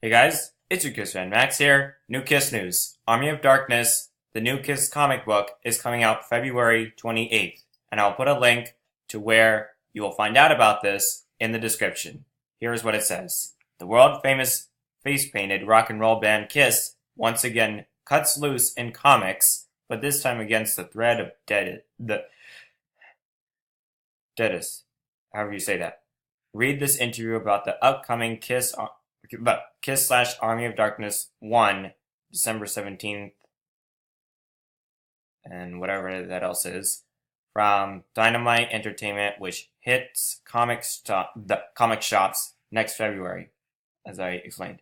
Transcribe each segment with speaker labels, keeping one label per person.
Speaker 1: Hey guys, it's your Kiss fan Max here. New Kiss news. Army of Darkness, the new Kiss comic book, is coming out February 28th, and I'll put a link to where you will find out about this in the description. Here's what it says. The world famous face painted rock and roll band Kiss once again cuts loose in comics, but this time against the threat of Deadest. However you say that. Read this interview about the upcoming Kiss / Army of Darkness 1, December 17th, and whatever that else is, from Dynamite Entertainment, which hits the comic shops next February, as I explained.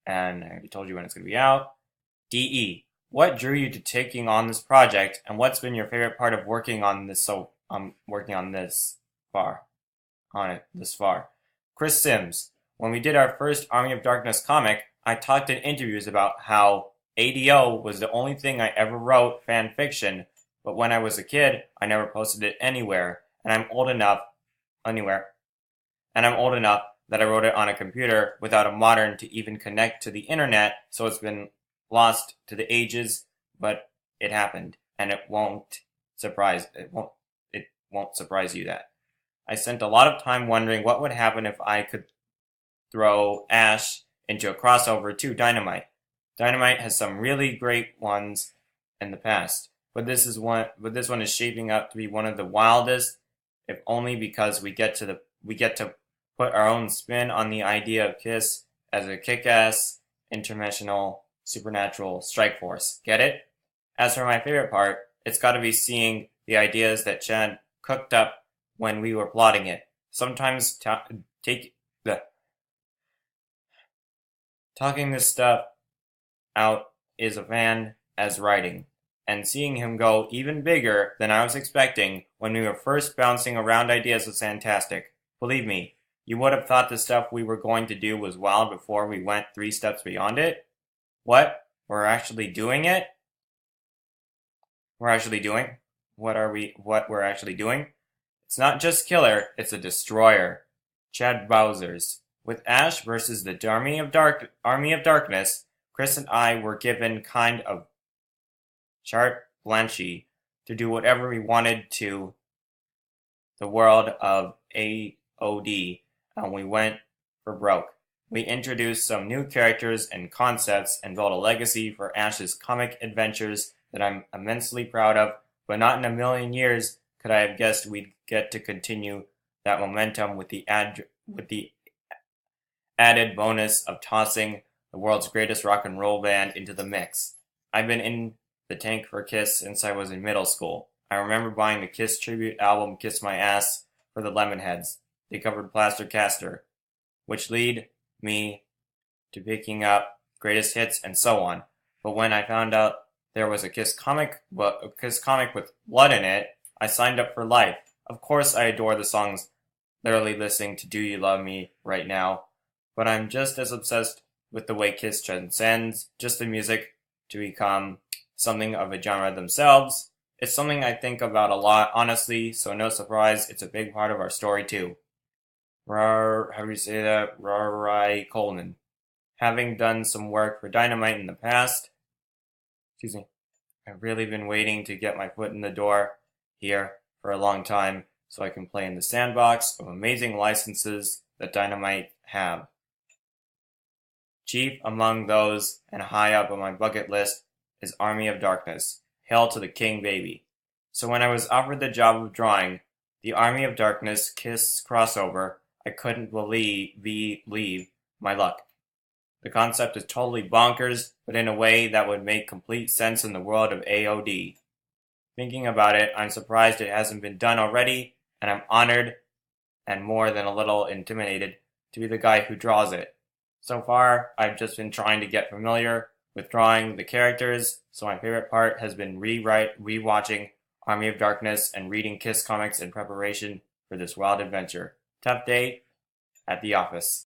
Speaker 1: And I already told you when it's going to be out. DE, what drew you to taking on this project, and what's been your favorite part of working on this this far? Chris Sims, when we did our first Army of Darkness comic, I talked in interviews about how ADO was the only thing I ever wrote fan fiction, but when I was a kid, I never posted it anywhere, and I'm old enough that I wrote it on a computer without a modem to even connect to the internet, so it's been lost to the ages, but it happened, and it won't surprise you that. I spent a lot of time wondering what would happen if I could throw Ash into a crossover to Dynamite. Dynamite has some really great ones in the past, but this one is shaping up to be one of the wildest, if only because we get to put our own spin on the idea of Kiss as a kick-ass, interdimensional, supernatural strike force. Get it? As for my favorite part, it's gotta be seeing the ideas that Chad cooked up when we were plotting it. Sometimes talking this stuff out is a fan as writing, and seeing him go even bigger than I was expecting when we were first bouncing around ideas was fantastic. Believe me, you would have thought the stuff we were going to do was wild before we went 3 steps beyond it. What? We're actually doing it? What we're actually doing? It's not just killer, it's a destroyer. Chad Bowser's. With Ash versus the Army of Darkness, Chris and I were given kind of carte blanche to do whatever we wanted to the world of AOD, and we went for broke. We introduced some new characters and concepts and built a legacy for Ash's comic adventures that I'm immensely proud of, but not in a million years could I have guessed we'd get to continue that momentum with the added bonus of tossing the world's greatest rock and roll band into the mix. I've been in the tank for Kiss since I was in middle school. I remember buying the Kiss tribute album Kiss My Ass for the Lemonheads. They covered Plaster Caster, which lead me to picking up greatest hits and so on. But when I found out there was a Kiss comic with blood in it, I signed up for life. Of course I adore the songs, literally listening to Do You Love Me right now, but I'm just as obsessed with the way Kiss transcends just the music to become something of a genre themselves. It's something I think about a lot, honestly, so no surprise, it's a big part of our story too. How do you say that? Rai Coleman. Having done some work for Dynamite in the past, I've really been waiting to get my foot in the door here for a long time so I can play in the sandbox of amazing licenses that Dynamite have. Chief among those and high up on my bucket list is Army of Darkness. Hail to the King, baby. So when I was offered the job of drawing the Army of Darkness Kiss crossover, I couldn't believe my luck. The concept is totally bonkers, but in a way that would make complete sense in the world of AOD. Thinking about it, I'm surprised it hasn't been done already, and I'm honored and more than a little intimidated to be the guy who draws it. So far, I've just been trying to get familiar with drawing the characters, so my favorite part has been rewatching Army of Darkness and reading Kiss comics in preparation for this wild adventure. Tough day at the office.